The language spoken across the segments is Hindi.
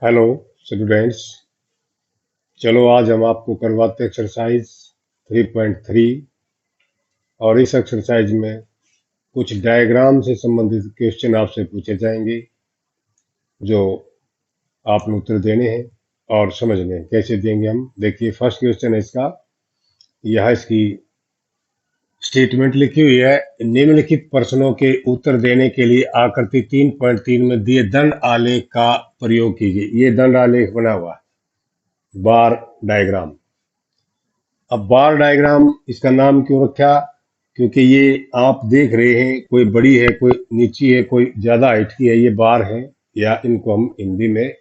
Hello students. चलो आज हम आपको करवाते हैं एक्सरसाइज 3.3। और इस एक्सरसाइज में कुछ डायग्राम से संबंधित क्वेश्चन आपसे पूछे जाएंगे जो आपने उत्तर देने हैं और समझने हैं। कैसे देंगे हम देखिए। फर्स्ट क्वेश्चन है इसका, यह इसकी स्टेटमेंट लिखी हुई है। निम्नलिखित प्रश्नों के उत्तर देने के लिए आकृति 3.3 में दिए दंड आलेख का प्रयोग कीजिए। ये दंड आलेख बना हुआ है, बार डायग्राम। अब बार डायग्राम इसका नाम क्यों रखा? क्योंकि ये आप देख रहे हैं, कोई बड़ी है, कोई नीची है, कोई ज्यादा हाइट की है, ये बार है, या इनको हम हिंदी में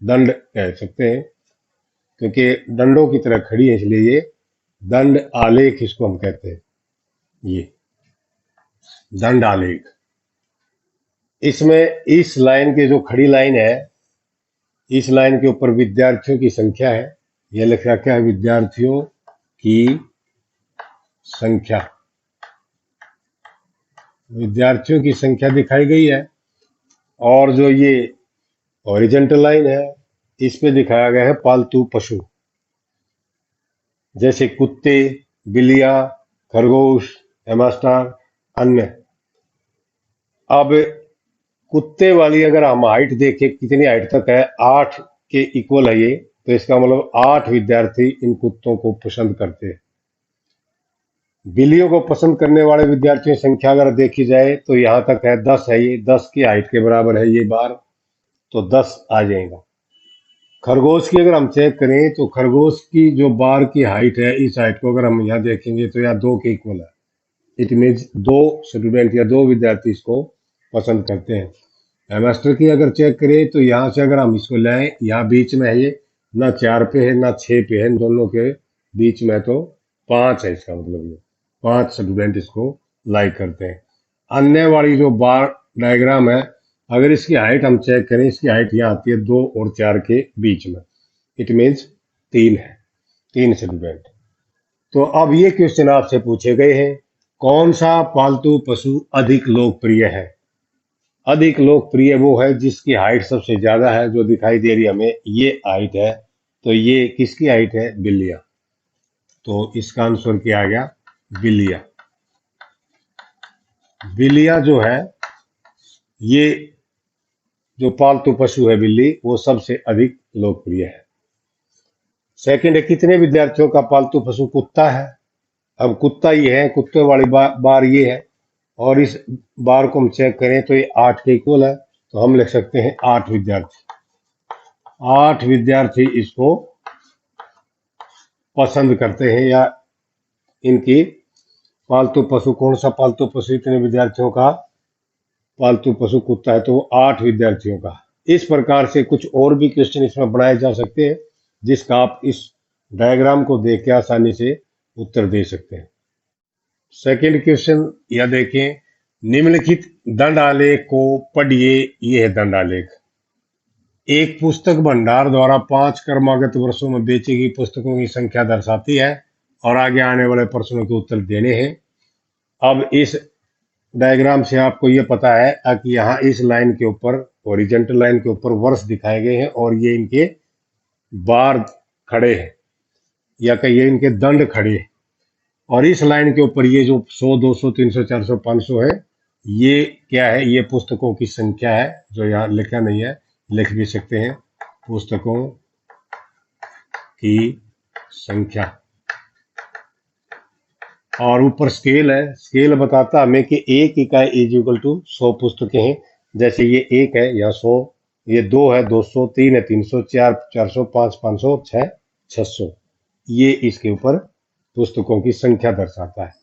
दंड कह सकते हैं, क्योंकि दंडों की तरह खड़ी है, इसलिए ये दंड आलेख इसको हम कहते हैं। ये दंड आलेख। इसमें इस लाइन के जो खड़ी लाइन है, इस लाइन के ऊपर विद्यार्थियों की संख्या है। यह लिखा क्या है? विद्यार्थियों की संख्या। विद्यार्थियों की संख्या दिखाई गई है। और जो ये हॉरिजॉन्टल लाइन है, इस पे दिखाया गया है पालतू पशु, जैसे कुत्ते, बिल्लियां, खरगोश, हैमस्टर, अन्य। अब कुत्ते वाली अगर हम हाइट देखें, कितनी हाइट तक है? 8 के इक्वल है ये, तो इसका मतलब 8 विद्यार्थी इन कुत्तों को पसंद करते हैं। बिल्लियों को पसंद करने वाले विद्यार्थियों की संख्या अगर देखी जाए तो यहाँ तक है 10 है, ये 10 की हाइट के बराबर है ये बार, तो 10 आ जाएगा। खरगोश की अगर हम चेक करें तो खरगोश की जो बार की हाइट है, इस हाइट को अगर हम यहाँ देखेंगे तो यहाँ 2 के इक्वल है। इट मीन्स 2 स्टूडेंट या 2 विद्यार्थी इसको पसंद करते हैं। हेमस्टर की अगर चेक करें तो यहाँ से अगर हम इसको लाएं, यहाँ बीच में है ये, ना 4 पे है ना 6 पे है, इन दोनों के बीच में, तो 5 है। इसका मतलब ये 5 स्टूडेंट इसको लाइक करते हैं। अन्य वाली जो बार डायग्राम है, अगर इसकी हाइट हम चेक करें, इसकी हाइट यहाँ आती है 2 और 4 के बीच में। इट मीन्स 3 है, 3 स्टूडेंट। तो अब ये क्वेश्चन आपसे पूछे गए हैं, कौन सा पालतू पशु अधिक लोकप्रिय है? अधिक लोकप्रिय वो है जिसकी हाइट सबसे ज्यादा है, जो दिखाई दे रही है हमें, ये हाइट है। तो ये किसकी हाइट है? बिल्लिया। तो इसका आंसर क्या आ गया? बिल्लिया। बिल्लिया जो है, ये जो पालतू पशु है बिल्ली, वो सबसे अधिक लोकप्रिय है। सेकंड है, कितने विद्यार्थियों का पालतू पशु कुत्ता है? अब कुत्ता ये है, कुत्ते वाली बार ये है, और इस बार को हम चेक करें तो ये 8 के इक्वल है, तो हम लिख सकते हैं 8 विद्यार्थी। 8 विद्यार्थी इसको पसंद करते हैं, या इनकी पालतू पशु, कौन सा पालतू पशु इतने विद्यार्थियों का पालतू पशु कुत्ता है, तो वो 8 विद्यार्थियों का। इस प्रकार से कुछ और भी क्वेश्चन इसमें बनाए जा सकते हैं, जिसका आप इस डायग्राम को देख के आसानी से उत्तर दे सकते हैं। सेकंड क्वेश्चन यह देखें, निम्नलिखित दंड आलेख को पढ़िए। ये है दंड आलेख। एक पुस्तक भंडार द्वारा 5 क्रमागत वर्षों में बेची गई पुस्तकों की संख्या दर्शाती है, और आगे आने वाले प्रश्नों के उत्तर देने हैं। अब इस डायग्राम से आपको ये पता है कि यहाँ इस लाइन के ऊपर, हॉरिजॉन्टल लाइन के ऊपर वर्ष दिखाए गए हैं, और ये इनके बार खड़े हैं, या कहिए इनके दंड खड़े हैं। और इस लाइन के ऊपर ये जो 100, 200, 300, 400, 500 है, ये क्या है? ये पुस्तकों की संख्या है, जो यहाँ लिखा नहीं है, लिख भी सकते हैं, पुस्तकों की संख्या। और ऊपर स्केल है, स्केल बताता हमें कि एक इकाई इज इक्वल टू 100 पुस्तकें हैं। जैसे ये 1 है, यहाँ 100, ये 2 है 200, 3 है 300, 4 400, 5 500, 6 600। ये इसके ऊपर पुस्तकों की संख्या दर्शाता है।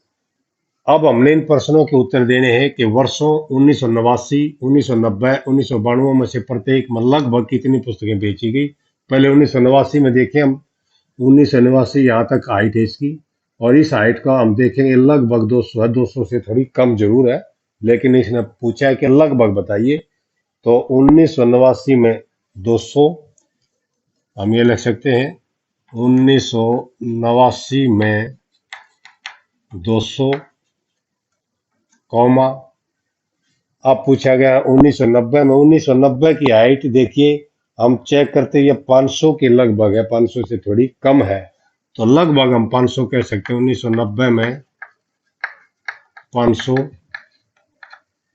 अब हमने इन प्रश्नों के उत्तर देने हैं कि वर्षों 1989, 1990, 1992 में से प्रत्येक में लगभग कितनी पुस्तकें बेची गई। पहले 1989 में देखें हम, 1989 यहाँ तक हाइट है इसकी, और इस हाइट का हम देखेंगे लगभग 200 है, 200 से थोड़ी कम जरूर है, लेकिन इसने पूछा है कि लगभग बताइए। तो 1989 में 200, हम ये लिख सकते हैं 1989 में 200, कौमा। अब पूछा गया 1990 में, 1990 की हाइट देखिए हम चेक करते हैं ये 500 के लगभग है, 500 से थोड़ी कम है, तो लगभग हम 500 कह सकते हैं। 1990 में 500,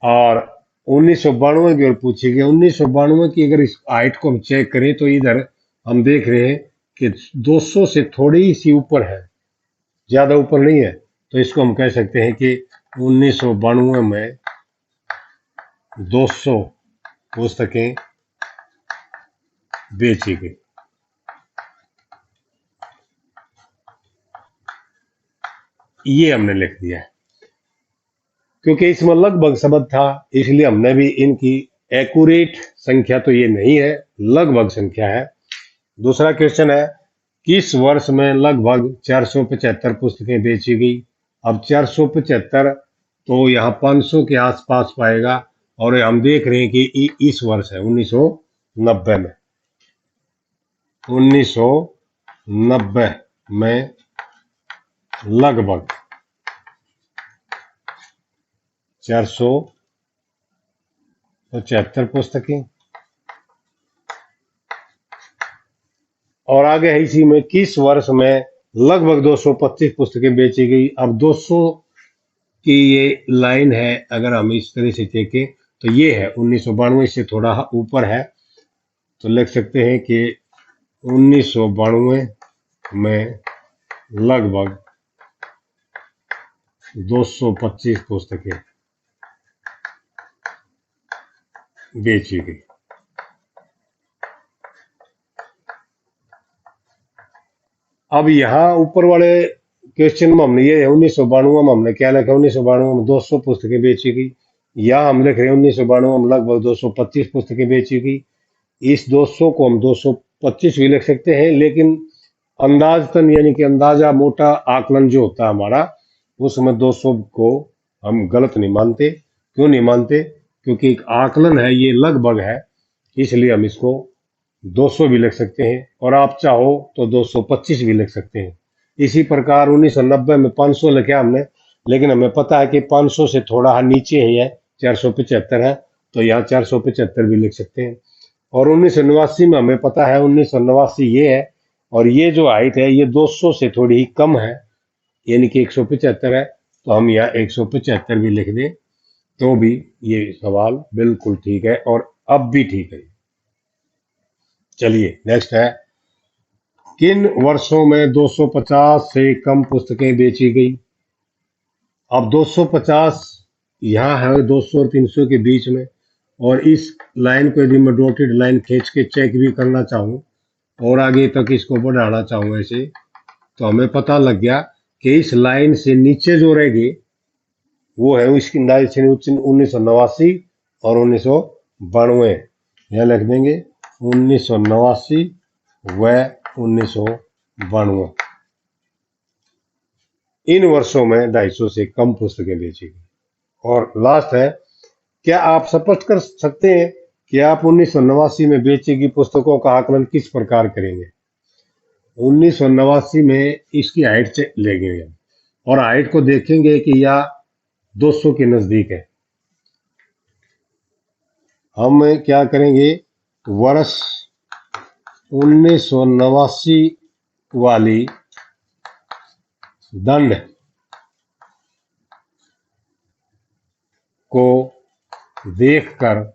और 1992 की ओर पूछी गई। 1992 की अगर इस हाइट को हम चेक करें तो इधर हम देख रहे हैं कि 200 से थोड़ी सी ऊपर है, ज्यादा ऊपर नहीं है, तो इसको हम कह सकते हैं कि 1992 में 200 पुस्तकें बेची गई। ये हमने लिख दिया है, क्योंकि इसमें लगभग शब्द था, इसलिए हमने भी इनकी एक्यूरेट संख्या तो ये नहीं है, लगभग संख्या है। दूसरा क्वेश्चन है, किस वर्ष में लगभग 475 पुस्तकें बेची गई। अब 475 तो यहाँ 500 के आसपास पाएगा, और हम देख रहे हैं कि इस वर्ष है 1990 में। 1990 में लगभग 475 पुस्तकें। और आगे है इसी में, किस वर्ष में लगभग 225 पुस्तकें बेची गई। अब 200 की ये लाइन है, अगर हम इस तरह से देखें तो ये है 1992 से थोड़ा ऊपर है, तो लिख सकते हैं कि 1992 में लगभग 225 पुस्तकें बेची गई। अब यहाँ ऊपर वाले क्वेश्चन में हमने ये 1992 में हमने क्या लिखा, 1992 में 200 पुस्तकें बेची गई, या हम लिख रहे हैं 1992 में लगभग 225 पुस्तकें बेची गई। इस 200 को हम 225 भी लिख सकते हैं, लेकिन अंदाजतन यानी कि अंदाजा मोटा आकलन जो होता है हमारा, उसमें 200 को हम गलत नहीं मानते। क्यों नहीं मानते? क्योंकि एक आकलन है, ये लगभग है, इसलिए हम इसको 200 भी लिख सकते हैं, और आप चाहो तो 225 भी लिख सकते हैं। इसी प्रकार 1990 में 500 लिखा हमने, लेकिन हमें पता है कि 500 से थोड़ा नीचे ही है, 475 है, तो यहाँ 475 भी लिख सकते हैं। और 1989 में हमें पता है 1989 ये है, और ये जो हाइट है ये 200 से थोड़ी ही कम है, यानी कि 175 है, तो हम यहाँ 175 भी लिख दें तो भी ये सवाल बिल्कुल ठीक है, और अब भी ठीक है। चलिए नेक्स्ट है, किन वर्षों में 250 से कम पुस्तकें बेची गई। अब 250 यहाँ है 200 और 300 के बीच में, और इस लाइन को यदि मैं डॉटेड लाइन खींच के चेक भी करना चाहूँ और आगे तक इसको बढ़ाना चाहूँ ऐसे, तो हमें पता लग गया कि इस लाइन से नीचे जो रह गए वो है इसकी 1989 और 1992। यहाँ लिख देंगे 1989 व 1992। इन वर्षों में 250 से कम पुस्तकें बेची गई। और लास्ट है, क्या आप स्पष्ट कर सकते हैं कि आप 1989 में बेची गई पुस्तकों का आकलन किस प्रकार करेंगे। 1989 में इसकी हाइट लेंगे और हाइट को देखेंगे कि यह 200 के नजदीक है। हम क्या करेंगे, वर्ष 1989 वाली दंड को देखकर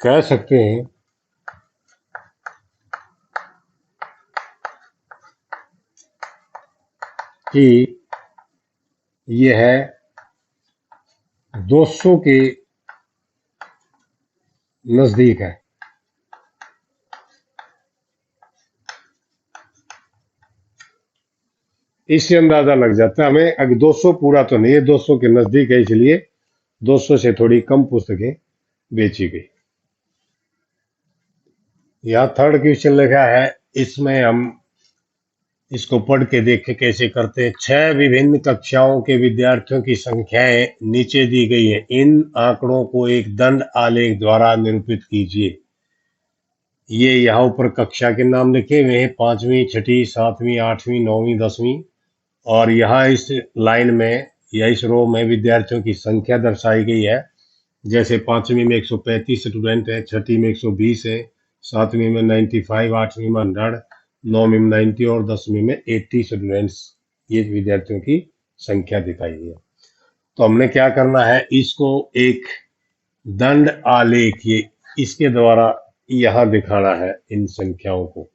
कह सकते हैं कि यह 200 के नजदीक है। इससे अंदाजा लग जाता है हमें, अगर 200 पूरा तो नहीं है, 200 के नजदीक है, इसलिए 200 से थोड़ी कम पुस्तकें बेची गई। यहाँ थर्ड क्वेश्चन लिखा है, इसमें हम इसको पढ़ के देखें कैसे करते हैं। 6 विभिन्न कक्षाओं के विद्यार्थियों की संख्याएं नीचे दी गई है, इन आंकड़ों को एक दंड आलेख द्वारा निरूपित कीजिए। ये यहाँ ऊपर कक्षा के नाम लिखे हुए हैं, 5वीं, 6ठी, 7वीं, 8वीं, 9वीं, 10वीं, और यहाँ इस लाइन में या इस रो में विद्यार्थियों की संख्या दर्शाई गई है, जैसे पांचवी में 135 स्टूडेंट है, छठी में 120 है, सातवीं में 95, आठवीं में 100, नौवीं में 90 और 10वीं में 80 स्टूडेंट्स, ये विद्यार्थियों की संख्या दिखाई है। तो हमने क्या करना है, इसको एक दंड आलेख, ये इसके द्वारा यहां दिखाना है इन संख्याओं को।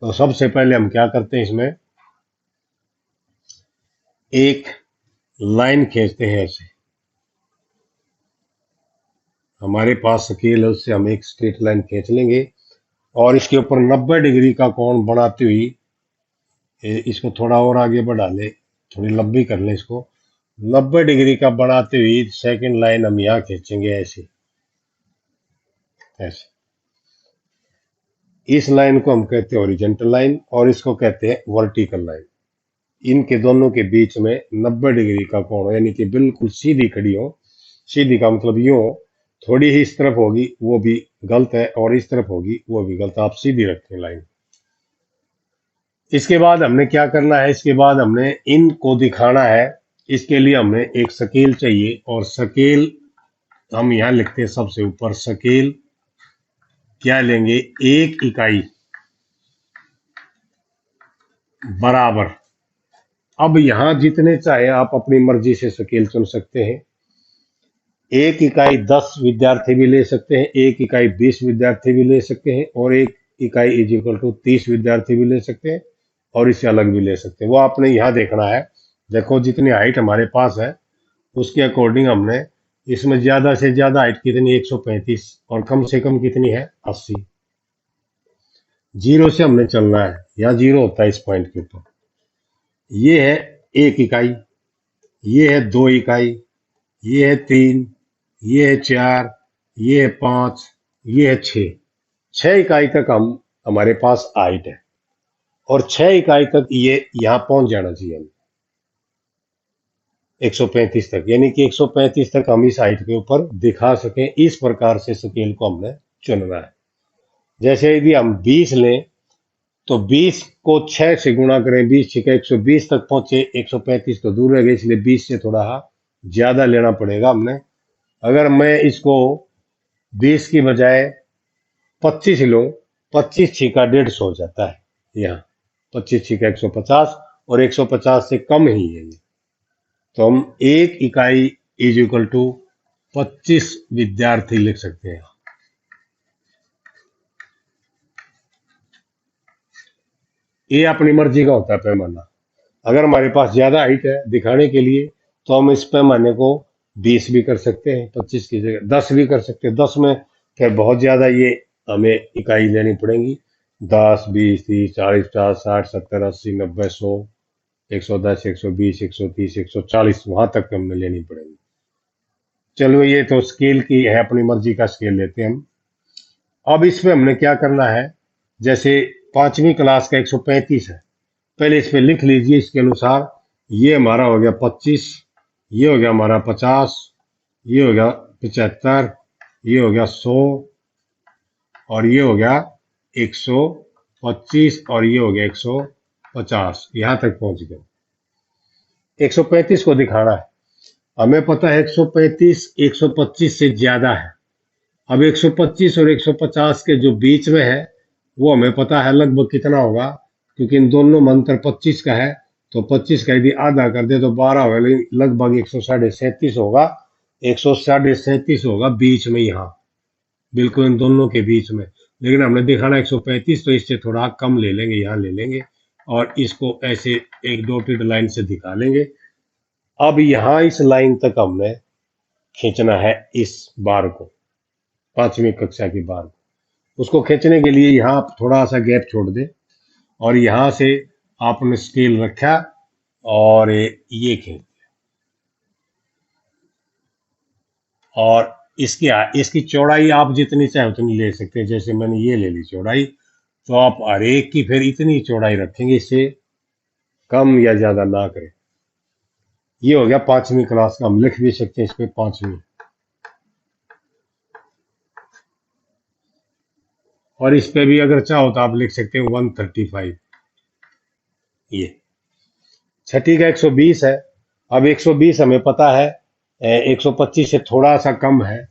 तो सबसे पहले हम क्या करते हैं, इसमें एक लाइन खींचते हैं। ऐसे हमारे पास स्केल है, उससे हम एक स्ट्रेट लाइन खींच लेंगे और इसके ऊपर 90 डिग्री का कोण बनाते हुए इसको थोड़ा और आगे बढ़ा ले, थोड़ी लंबी कर ले इसको। 90 डिग्री का बनाते हुए सेकंड लाइन हम यहाँ खींचेंगे, ऐसे ऐसे। इस लाइन को हम कहते हैं हॉरिजॉन्टल लाइन और इसको कहते हैं वर्टिकल लाइन। इनके दोनों के बीच में 90 डिग्री का कोण हो, यानी कि बिल्कुल सीधी खड़ी हो। सीधी का मतलब यूं हो, थोड़ी ही इस तरफ होगी वो भी गलत है और इस तरफ होगी वो भी गलत है, आप सीधी रखें लाइन। इसके बाद हमने क्या करना है, इसके बाद हमने इनको दिखाना है। इसके लिए हमें एक स्केल चाहिए और स्केल हम यहां लिखते हैं सबसे ऊपर। स्केल क्या लेंगे, एक इकाई बराबर। अब यहां जितने चाहे आप अपनी मर्जी से स्केल चुन सकते हैं। एक इकाई 10 विद्यार्थी भी ले सकते हैं, एक इकाई 20 विद्यार्थी भी ले सकते हैं और एक इकाई इज इक्वल टू 30 विद्यार्थी भी ले सकते हैं और इससे अलग भी ले सकते हैं। वो आपने यहाँ देखना है। देखो जितनी हाइट हमारे पास है उसके अकॉर्डिंग हमने इसमें ज्यादा से ज्यादा हाइट कितनी, 135, और कम से कम कितनी है, 80। जीरो से हमने चलना है, यहाँ जीरो होता है इस पॉइंट के ऊपर। ये है एक इकाई, ये है 2 इकाई, ये है 3, ये है 4, ये है 5, ये है 6। 6 इकाई तक हमारे पास हाइट है और 6 इकाई तक ये यहां पहुंच जाना चाहिए हमें 135 तक, यानी कि 135 तक हम इस हाइट के ऊपर दिखा सकें। इस प्रकार से स्केल को हमने चुनना है। जैसे यदि हम 20 लें तो 20 को 6 से गुणा करें, 20 6 120 तक पहुंचे, 135 तो दूर रह गए, इसलिए 20 से थोड़ा ज्यादा लेना पड़ेगा हमने। अगर मैं इसको 20 की बजाय 25 लो, 25 छिका 150 हो जाता है। यहाँ 25 छिका 150 और 150 से कम ही है ये। तो हम एक इकाई इज इक्वल टू 25 विद्यार्थी लिख सकते हैं। ये अपनी मर्जी का होता है पैमाना। अगर हमारे पास ज्यादा हाइट है दिखाने के लिए तो हम इस पैमाने को 20 भी कर सकते हैं, 25 की जगह 10 भी कर सकते हैं। 10 में फिर बहुत ज्यादा ये हमें इकाई लेनी पड़ेगी। 10 20 30 40 50 60 70 80 90 100 110 120 130 140 वहां तक हमें लेनी पड़ेगी। चलो ये तो स्केल की है, अपनी मर्जी का स्केल लेते हैं हम। अब इसमें हमने क्या करना है, जैसे पांचवी क्लास का 135 है, पहले इस पे लिख लीजिए इसके अनुसार। ये हमारा हो गया 25, ये हो गया हमारा 50, ये हो गया 75, ये हो गया 100 और ये हो गया 125 और ये हो गया 150। यहां तक पहुंच गए। 135 को दिखाना है, हमें पता है 135 125 से ज्यादा है। अब 125 और 150 के जो बीच में है वो हमें पता है लगभग कितना होगा, क्योंकि इन दोनों में अंतर 25 का है। तो 25 का यदि आधा कर दे तो 12 होगा, लेकिन लगभग 137 होगा। 137 होगा बीच में, यहाँ बिल्कुल इन दोनों के बीच में। लेकिन हमने दिखाना 135, तो इससे थोड़ा कम ले लेंगे, यहाँ ले लेंगे और इसको ऐसे एक डॉटेड लाइन से दिखा लेंगे। अब यहाँ इस लाइन तक हमने खींचना है इस बार को, पांचवी कक्षा की बार को। उसको खींचने के लिए यहाँ आप थोड़ा सा गैप छोड़ दे और यहां से आपने स्केल रखा और ये खींच, और इसकी चौड़ाई आप जितनी चाहे उतनी ले सकते हैं। जैसे मैंने ये ले ली चौड़ाई, तो आप हर एक की फिर इतनी चौड़ाई रखेंगे, इससे कम या ज्यादा ना करें। ये हो गया पांचवी क्लास का, हम लिख भी सकते हैं इस पे पांचवी। और इस पे भी अगर चाहो तो आप लिख सकते हैं 135। ये छठी का 120 है। अब 120 हमें पता है 125 से थोड़ा सा कम है,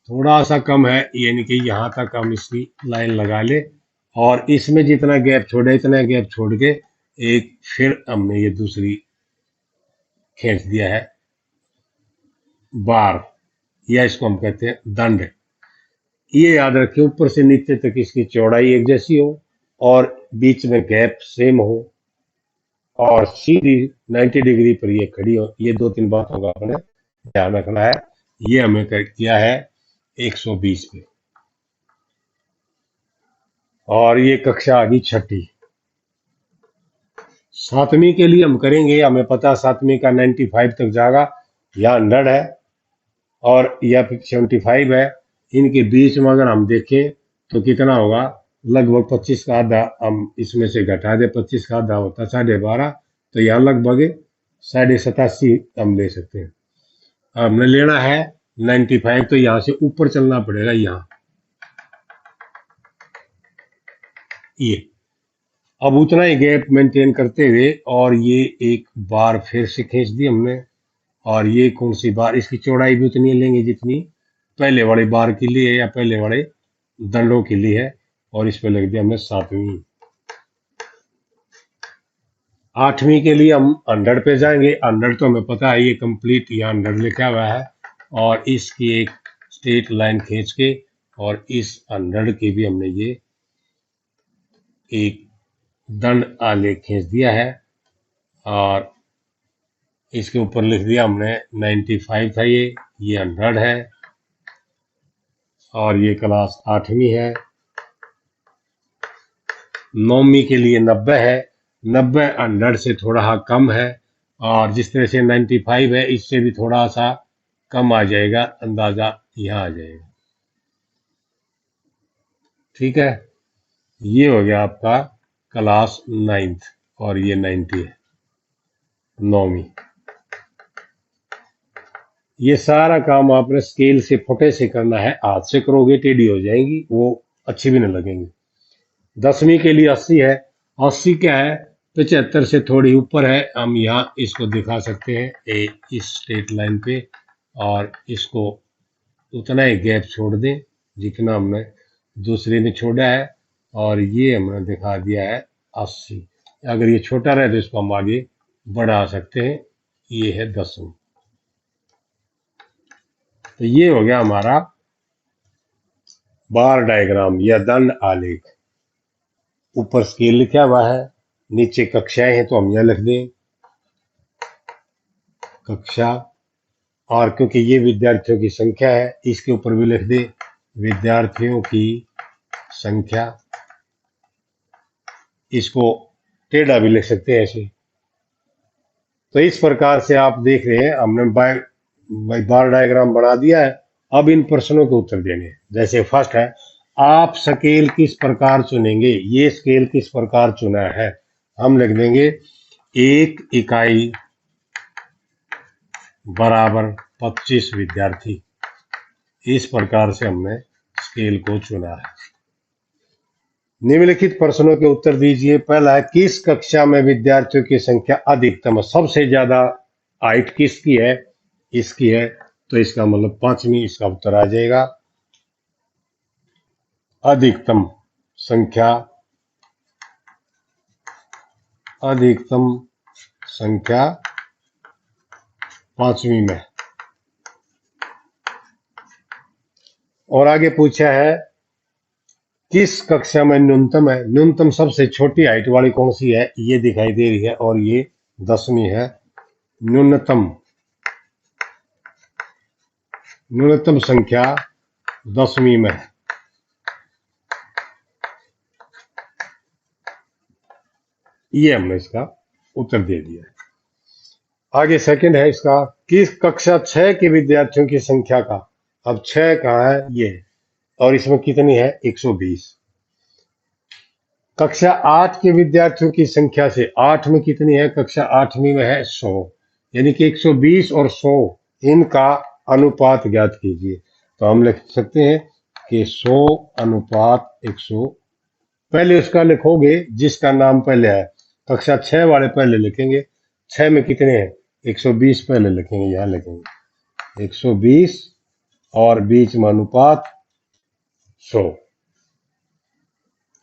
थोड़ा सा कम है, यानी कि यहाँ तक हम इसकी लाइन लगा ले, और इसमें जितना गैप छोड़े इतना गैप छोड़ के एक फिर हमने ये दूसरी खींच दिया है बार, या इसको हम कहते हैं दंड। ये याद रखें, ऊपर से नीचे तक इसकी चौड़ाई एक जैसी हो और बीच में गैप सेम हो और सीधी 90 डिग्री पर ये खड़ी हो। ये दो तीन बातों का अपने ध्यान रखना है। ये हमें किया है 120 पे, और ये कक्षा आ गई छठी। सातवीं के लिए हम करेंगे, हमें पता सातवीं का 95 तक जाएगा, यहाँ 100 है और या फिर 75 है। इनके बीच में अगर हम देखें तो कितना होगा, लगभग 25 का आधा हम इसमें से घटा दे, 25 का आधा होता 12.5, तो यहाँ लगभग 87.5 हम ले सकते हैं। हमने लेना है 95, तो यहाँ से ऊपर चलना पड़ेगा, यहाँ ये अब उतना ही गैप मेंटेन करते हुए, और ये एक बार फिर से खींच दी हमने, और ये कौन सी बार, इसकी चौड़ाई भी उतनी लेंगे जितनी पहले वाले बार के लिए है या पहले वाले दंडों के लिए है, और इस पे लिख दिया हमने सातवीं। आठवीं के लिए हम 100 पे जाएंगे। 100 तो हमें पता है, ये कंप्लीट यहाँ 100 लिखा हुआ है, और इसकी एक स्ट्रेट लाइन खींच के और इस 100 की भी हमने ये एक दंड आलेख खींच दिया है, और इसके ऊपर लिख दिया हमने 95 था, ये 100 है, और ये क्लास 8वीं है। 9वीं के लिए 90 है, 90 100 से थोड़ा कम है, और जिस तरह से 95 है इससे भी थोड़ा सा कम आ जाएगा, अंदाजा यहाँ आ जाएगा। ठीक है, ये हो गया आपका क्लास 9th, और ये 90 है 9वीं। ये सारा काम आपने स्केल से फुटे से करना है, हाथ से करोगे टेढ़ी हो जाएंगी, वो अच्छी भी नहीं लगेंगी। 10वीं के लिए 80 है। 80 क्या है, 75 से थोड़ी ऊपर है, हम यहाँ इसको दिखा सकते हैं इस स्ट्रेट लाइन पे, और इसको उतना ही गैप छोड़ दें जितना हमने दूसरे में छोड़ा है, और ये हमने दिखा दिया है 80। अगर ये छोटा रहे तो इसको हम आगे बढ़ा सकते हैं। ये है 10वीं। तो ये हो गया हमारा बार डायग्राम या दंड आलेख। ऊपर स्केल लिखा हुआ है, नीचे कक्षाएं हैं तो हम यह लिख दें कक्षा, और क्योंकि ये विद्यार्थियों की संख्या है इसके ऊपर भी लिख दें विद्यार्थियों की संख्या। इसको टेढ़ा भी लिख सकते हैं ऐसे। तो इस प्रकार से आप देख रहे हैं, हमने बार डायग्राम बना दिया है। अब इन प्रश्नों के उत्तर देने हैं। जैसे फर्स्ट है, आप स्केल किस प्रकार चुनेंगे। ये स्केल किस प्रकार चुना है, हम लिख देंगे 1 इकाई बराबर 25 विद्यार्थी। इस प्रकार से हमने स्केल को चुना है। निम्नलिखित प्रश्नों के उत्तर दीजिए। पहला है, किस कक्षा में विद्यार्थियों की संख्या अधिकतम है, सबसे ज्यादा हाइट किसकी है, इसकी है, तो इसका मतलब 5वीं इसका उत्तर आ जाएगा। अधिकतम संख्या, अधिकतम संख्या 5वीं में। और आगे पूछा है, किस कक्षा में न्यूनतम है। न्यूनतम सबसे छोटी हाइट वाली कौन सी है, ये दिखाई दे रही है, और ये 10वीं है। न्यूनतम, न्यूनतम संख्या 10वीं में है। ये हमने इसका उत्तर दे दिया है। आगे सेकंड है इसका, किस कक्षा 6 के विद्यार्थियों की संख्या का। अब 6 कहाँ है, ये है, और इसमें कितनी है 120। कक्षा 8 के विद्यार्थियों की संख्या से 8 में कितनी है, कक्षा 8वीं में है 100, यानी कि 120 और 100 इनका अनुपात ज्ञात कीजिए। तो हम लिख सकते हैं कि 100 अनुपात 100। पहले उसका लिखोगे जिसका नाम पहले है, कक्षा 6 वाले पहले लिखेंगे। 6 में कितने हैं, 120 पहले लिखेंगे, यहाँ लिखेंगे 120 और बीच में अनुपात 100।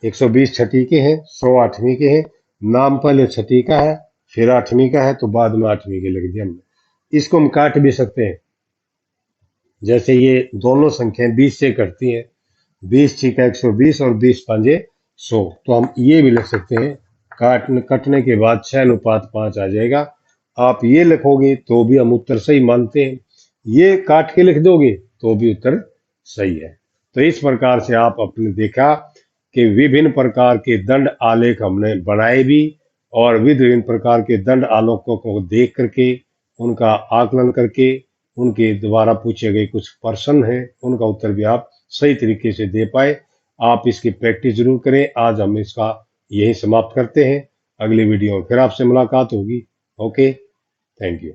120 छठी के हैं, 100 आठवीं के हैं। नाम पहले छठी का है, फिर आठवीं का है, तो बाद में आठवीं के लिख दिया हमने। इसको हम काट भी सकते हैं, जैसे ये दोनों संख्याएं 20 से कटती हैं, 20 छिका 120 और 20 पंजे 100, तो हम ये भी लिख सकते हैं। कटने के बाद 6:5 आ जाएगा। आप ये लिखोगे तो भी हम उत्तर सही मानते हैं, ये काट के लिख दोगे तो भी उत्तर सही है। तो इस प्रकार से आप अपने देखा कि विभिन्न प्रकार के दंड आलेख हमने बनाए भी, और विभिन्न प्रकार के दंड आलेखों को देख करके, उनका आकलन करके, उनके द्वारा पूछे गए कुछ प्रश्न हैं, उनका उत्तर भी आप सही तरीके से दे पाए। आप इसकी प्रैक्टिस जरूर करें। आज हम इसका यही समाप्त करते हैं। अगली वीडियो में फिर आपसे मुलाकात होगी। Okay, thank you.